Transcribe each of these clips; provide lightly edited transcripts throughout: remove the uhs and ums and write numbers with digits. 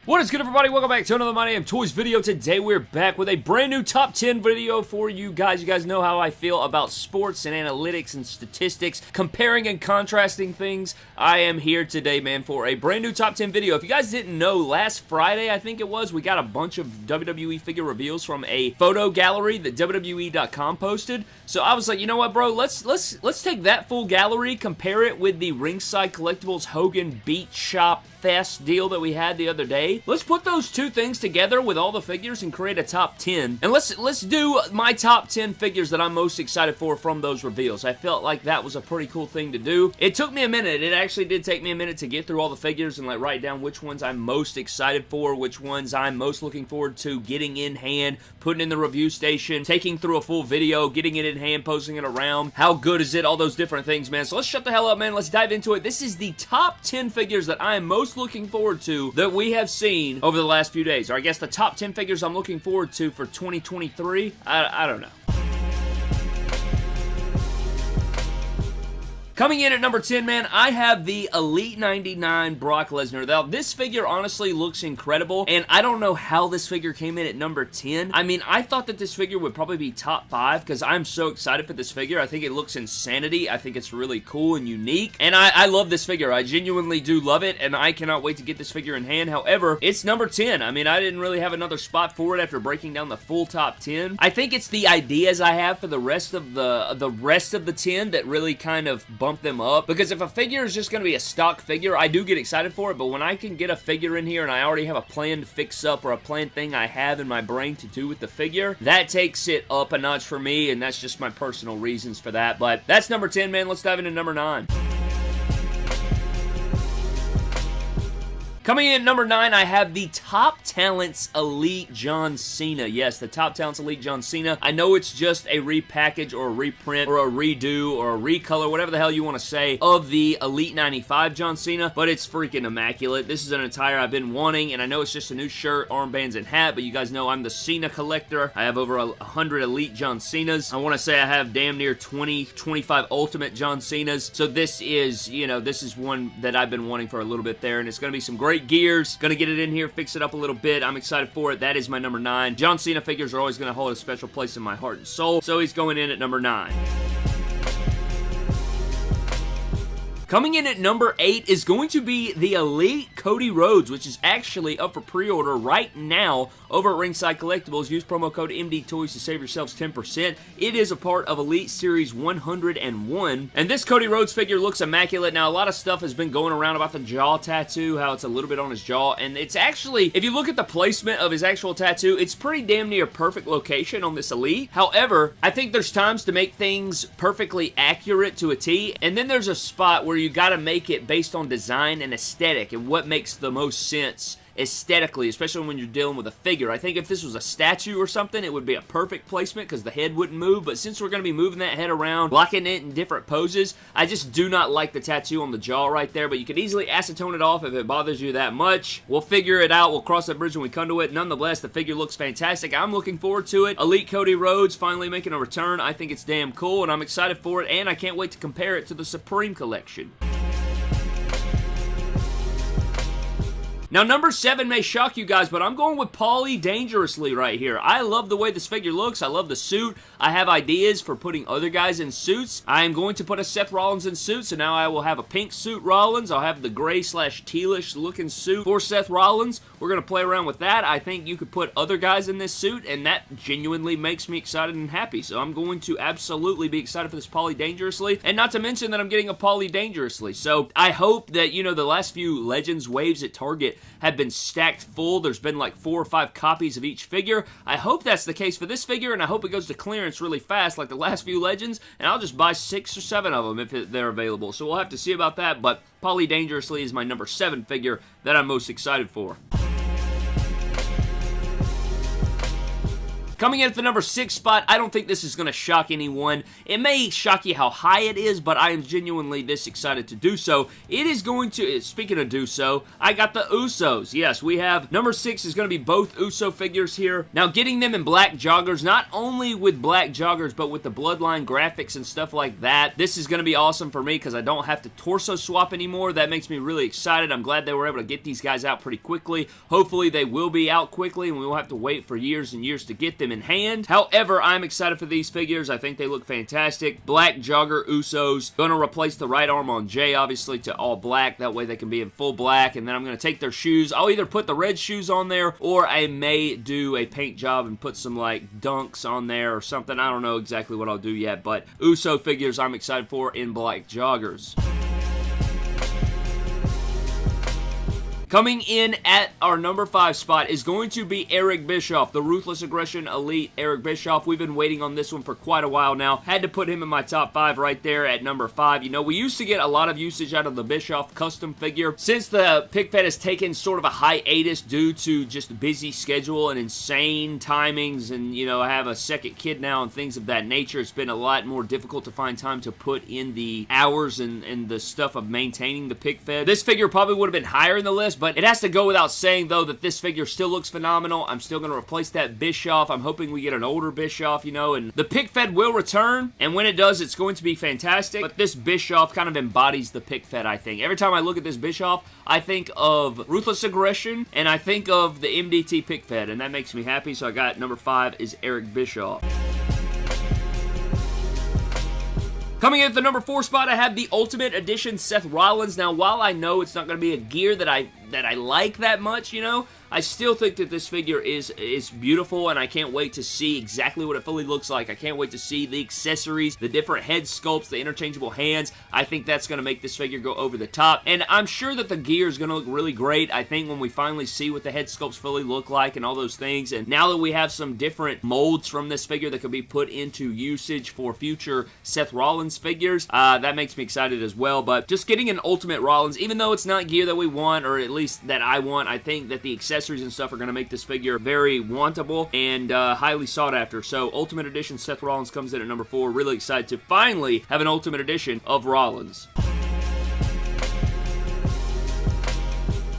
What is good, everybody? Welcome back to another My Damn Toys video. Today we're back with a brand new top 10 video for you guys. You guys know how I feel about sports and analytics and statistics, comparing and contrasting things. I am here today, man, for a brand new top 10 video. If you guys didn't know, last Friday, I think it was, we got a bunch of WWE figure reveals from a photo gallery that WWE.com posted. So I was like, you know what, bro? Let's take that full gallery, compare it with the Ringside Collectibles Hogan Beat Shop Fest deal that we had the other day. Let's put those two things together with all the figures and create a top 10. And let's do my top 10 figures that I'm most excited for from those reveals. I felt like that was a pretty cool thing to do. It took me a minute. It actually did take me a minute to get through all the figures and like write down which ones I'm most excited for, which ones I'm most looking forward to getting in hand, putting in the review station, taking through a full video, getting it in hand, posting it around. How good is it? All those different things, man. So let's shut the hell up, man. Let's dive into it. This is the top 10 figures that I am most looking forward to that we have seen over the last few days, or I guess the top 10 figures I'm looking forward to for 2023. I don't know. Coming in at number 10, man, I have the Elite 99 Brock Lesnar. Now, this figure honestly looks incredible, and I don't know how this figure came in at number 10. I mean, I thought that this figure would probably be top 5 because I'm so excited for this figure. I think it looks insanity. I think it's really cool and unique, and I love this figure. I genuinely do love it, and I cannot wait to get this figure in hand. However, it's number 10. I mean, I didn't really have another spot for it after breaking down the full top 10. I think it's the ideas I have for the rest of the 10 that really kind of bump them up, because if a figure is just going to be a stock figure, I do get excited for it, but when I can get a figure in here and I already have a planned fix-up or a planned thing I have in my brain to do with the figure, that takes it up a notch for me, and that's just my personal reasons for that. But that's number 10, man. Let's dive into number 9. Coming in at number 9, I have the Top Talents Elite John Cena. Yes, the Top Talents Elite John Cena. I know it's just a repackage or a reprint or a redo or a recolor, whatever the hell you want to say, of the Elite 95 John Cena, but it's freaking immaculate. This is an attire I've been wanting, and I know it's just a new shirt, armbands, and hat, but you guys know I'm the Cena collector. I have over 100 Elite John Cenas. I want to say I have damn near 20, 25 Ultimate John Cenas, so this is, you know, this is one that I've been wanting for a little bit there, and it's going to be some great gears. Gonna get it in here, fix it up a little bit. I'm excited for it. That is my number 9. John Cena figures are always going to hold a special place in my heart and soul, so he's going in at number 9. Coming in at number 8 is going to be the Elite Cody Rhodes, which is actually up for pre-order right now over at Ringside Collectibles. Use promo code MDTOYS to save yourselves 10%. It is a part of Elite Series 101, and this Cody Rhodes figure looks immaculate. Now, a lot of stuff has been going around about the jaw tattoo, how it's a little bit on his jaw, and it's actually, if you look at the placement of his actual tattoo, it's pretty damn near perfect location on this Elite. However, I think there's times to make things perfectly accurate to a T, and then there's a spot where you gotta make it based on design and aesthetic and what makes the most sense aesthetically, especially when you're dealing with a figure. I think if this was a statue or something, it would be a perfect placement because the head wouldn't move, but since we're going to be moving that head around, blocking it in different poses, I just do not like the tattoo on the jaw right there, but you can easily acetone it off if it bothers you that much. We'll figure it out. We'll cross that bridge when we come to it. Nonetheless, the figure looks fantastic. I'm looking forward to it. Elite Cody Rhodes finally making a return. I think it's damn cool, and I'm excited for it, and I can't wait to compare it to the Supreme Collection. Now, number 7 may shock you guys, but I'm going with Paulie Dangerously right here. I love the way this figure looks. I love the suit. I have ideas for putting other guys in suits. I am going to put a Seth Rollins in suit, so now I will have a pink suit Rollins. I'll have the gray/tealish looking suit for Seth Rollins. We're going to play around with that. I think you could put other guys in this suit, and that genuinely makes me excited and happy. So I'm going to absolutely be excited for this Paulie Dangerously, and not to mention that I'm getting a Paulie Dangerously. So I hope that, you know, the last few Legends waves at Target have been stacked full. There's been like 4 or 5 copies of each figure. I hope that's the case for this figure, and I hope it goes to clearance really fast like the last few Legends, and I'll just buy 6 or 7 of them if they're available. So we'll have to see about that, but Paulie Dangerously is my number 7 figure that I'm most excited for. Coming in at the number 6 spot, I don't think this is going to shock anyone. It may shock you how high it is, but I am genuinely this excited to do so. It is going to, speaking of do so, I got the Usos. Yes, we have number 6 is going to be both Uso figures here. Now, getting them in black joggers, not only with black joggers, but with the bloodline graphics and stuff like that, this is going to be awesome for me because I don't have to torso swap anymore. That makes me really excited. I'm glad they were able to get these guys out pretty quickly. Hopefully, they will be out quickly, and we won't have to wait for years and years to get them in hand. However, I'm excited for these figures. I think they look fantastic. Black jogger Usos. Going to replace the right arm on Jay, obviously, to all black. That way they can be in full black. And then I'm going to take their shoes. I'll either put the red shoes on there, or I may do a paint job and put some, like, dunks on there or something. I don't know exactly what I'll do yet, but Uso figures I'm excited for in black joggers. Coming in at our number 5 spot is going to be Eric Bischoff, the Ruthless Aggression Elite Eric Bischoff. We've been waiting on this one for quite a while now. Had to put him in my top 5 right there at number 5. You know, we used to get a lot of usage out of the Bischoff custom figure. Since the pick fed has taken sort of a hiatus due to just a busy schedule and insane timings, and, you know, I have a second kid now and things of that nature, it's been a lot more difficult to find time to put in the hours and the stuff of maintaining the pick fed. This figure probably would have been higher in the list, but it has to go without saying, though, that this figure still looks phenomenal. I'm still going to replace that Bischoff. I'm hoping we get an older Bischoff, you know, and the pick fed will return, and when it does, it's going to be fantastic, but this Bischoff kind of embodies the pick fed, I think. Every time I look at this Bischoff, I think of Ruthless Aggression, and I think of the MDT pick fed, and that makes me happy, so I got number 5 is Eric Bischoff. Coming in at the number 4 spot, I have the Ultimate Edition Seth Rollins. Now, while I know it's not going to be a gear that I like that much, you know, I still think that this figure is beautiful, and I can't wait to see exactly what it fully looks like. I can't wait to see the accessories, the different head sculpts, the interchangeable hands. I think that's going to make this figure go over the top, and I'm sure that the gear is going to look really great. I think when we finally see what the head sculpts fully look like and all those things, and now that we have some different molds from this figure that could be put into usage for future Seth Rollins figures, that makes me excited as well. But just getting an Ultimate Rollins, even though it's not gear that we want, or at least that I want, I think that the accessories and stuff are going to make this figure very wantable and highly sought after. So Ultimate Edition Seth Rollins comes in at number 4. Really excited to finally have an Ultimate Edition of Rollins.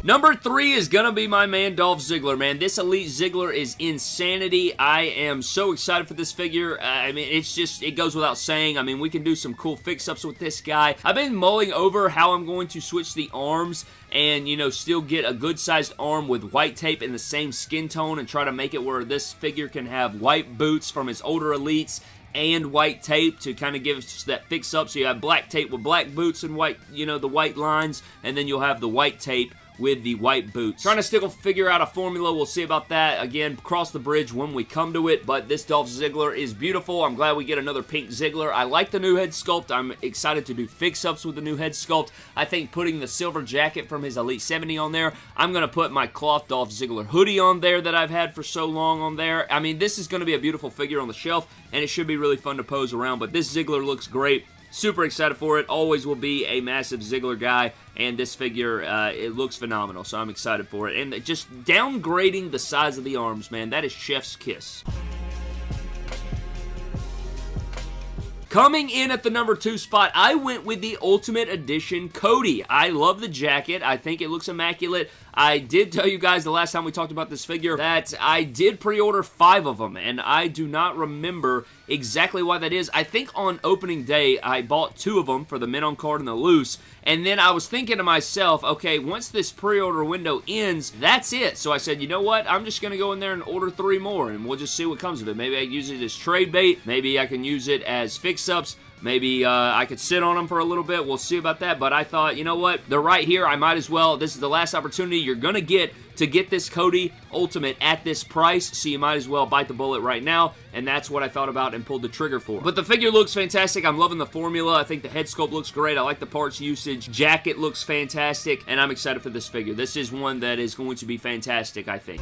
Number 3 is going to be my man Dolph Ziggler, man. This Elite Ziggler is insanity. I am so excited for this figure. I mean, it's just, it goes without saying. I mean, we can do some cool fix-ups with this guy. I've been mulling over how I'm going to switch the arms and, you know, still get a good-sized arm with white tape in the same skin tone and try to make it where this figure can have white boots from his older Elites and white tape to kind of give us that fix-up. So you have black tape with black boots and white, you know, the white lines, and then you'll have the white tape with the white boots. Trying to still figure out a formula. We'll see about that. Again, cross the bridge when we come to it, but this Dolph Ziggler is beautiful. I'm glad we get another pink Ziggler. I like the new head sculpt. I'm excited to do fix-ups with the new head sculpt. I think putting the silver jacket from his Elite 70 on there, I'm going to put my cloth Dolph Ziggler hoodie on there that I've had for so long on there. I mean, this is going to be a beautiful figure on the shelf, and it should be really fun to pose around, but this Ziggler looks great. Super excited for it. Always will be a massive Ziggler guy, and this figure, it looks phenomenal, so I'm excited for it. And just downgrading the size of the arms, man, that is chef's kiss. Coming in at the number 2 spot, I went with the Ultimate Edition Cody. I love the jacket. I think it looks immaculate. I did tell you guys the last time we talked about this figure that I did pre-order 5 of them, and I do not remember exactly why that is. I think on opening day, I bought 2 of them for the mint on card and the loose, and then I was thinking to myself, okay, once this pre-order window ends, that's it. So I said, you know what? I'm just going to go in there and order 3 more, and we'll just see what comes of it. Maybe I use it as trade bait. Maybe I can use it as fix-ups. Maybe I could sit on them for a little bit. We'll see about that. But I thought, you know what? They're right here. I might as well. This is the last opportunity you're going to get this Cody Ultimate at this price. So you might as well bite the bullet right now. And that's what I thought about and pulled the trigger for. But the figure looks fantastic. I'm loving the formula. I think the head sculpt looks great. I like the parts usage. Jacket looks fantastic. And I'm excited for this figure. This is one that is going to be fantastic, I think.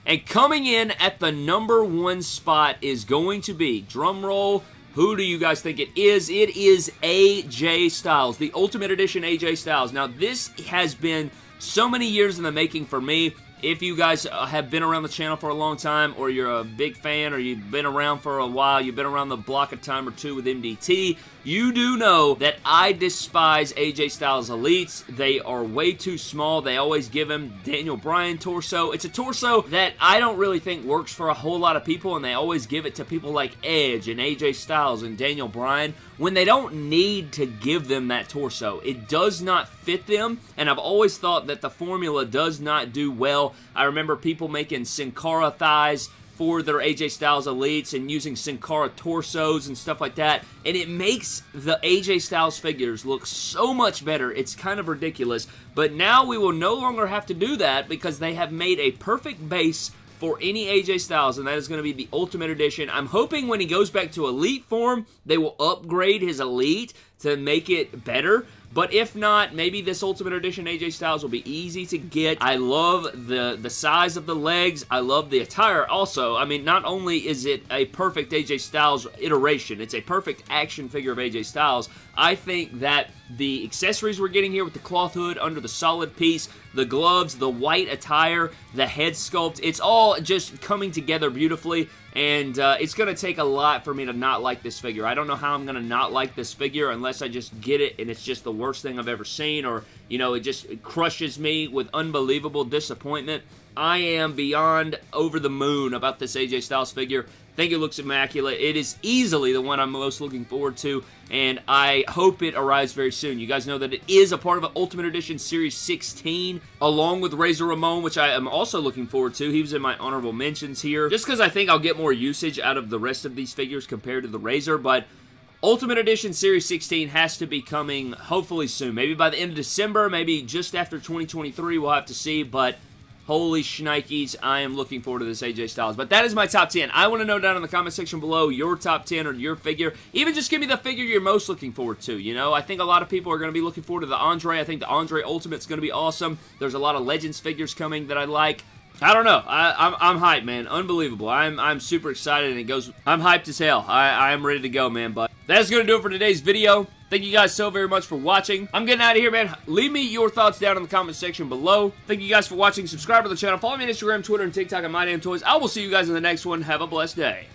And coming in at the number 1 spot is going to be, drum roll, who do you guys think it is? It is AJ Styles, the Ultimate Edition AJ Styles. Now, this has been so many years in the making for me. if you guys have been around the channel for a long time, or you're a big fan, or you've been around for a while, you've been around the block a time or two with MDT, you do know that I despise AJ Styles Elites. They are way too small. They always give him Daniel Bryan torso. It's a torso that I don't really think works for a whole lot of people, and they always give it to people like Edge and AJ Styles and Daniel Bryan when they don't need to give them that torso. It does not fit them, and I've always thought that the formula does not do well. I remember people making Sin Cara thighs for their AJ Styles Elites and using Sin Cara torsos and stuff like that, and it makes the AJ Styles figures look so much better. It's kind of ridiculous, but now we will no longer have to do that because they have made a perfect base for any AJ Styles, and that is going to be the Ultimate Edition. I'm hoping when he goes back to Elite form, they will upgrade his Elite to make it better. But if not, maybe this Ultimate Edition AJ Styles will be easy to get. I love the size of the legs. I love the attire also. I mean, not only is it a perfect AJ Styles iteration, it's a perfect action figure of AJ Styles. I think that the accessories we're getting here with the cloth hood under the solid piece, the gloves, the white attire, the head sculpt, it's all just coming together beautifully, and it's going to take a lot for me to not like this figure. I don't know how I'm going to not like this figure unless I just get it and it's just the worst thing I've ever seen, or, you know, it crushes me with unbelievable disappointment. I am beyond over the moon about this AJ Styles figure. I think it looks immaculate. It is easily the one I'm most looking forward to, and I hope it arrives very soon. You guys know that it is a part of an Ultimate Edition Series 16, along with Razor Ramon, which I am also looking forward to. He was in my honorable mentions here, just because I think I'll get more usage out of the rest of these figures compared to the Razor, but Ultimate Edition Series 16 has to be coming hopefully soon. Maybe by the end of December, maybe just after 2023, we'll have to see, but holy shnikes, I am looking forward to this AJ Styles. But that is my top 10. I want to know down in the comment section below your top 10 or your figure. Even just give me the figure you're most looking forward to, you know? I think a lot of people are going to be looking forward to the Andre. I think the Andre Ultimate's going to be awesome. There's a lot of Legends figures coming that I like. I don't know. I'm hyped, man. Unbelievable. I'm super excited, and I'm hyped as hell. I'm ready to go, man. But that's going to do it for today's video. Thank you guys so very much for watching. I'm getting out of here, man. Leave me your thoughts down in the comment section below. Thank you guys for watching. Subscribe to the channel. Follow me on Instagram, Twitter, and TikTok at MyDamnToys. I will see you guys in the next one. Have a blessed day.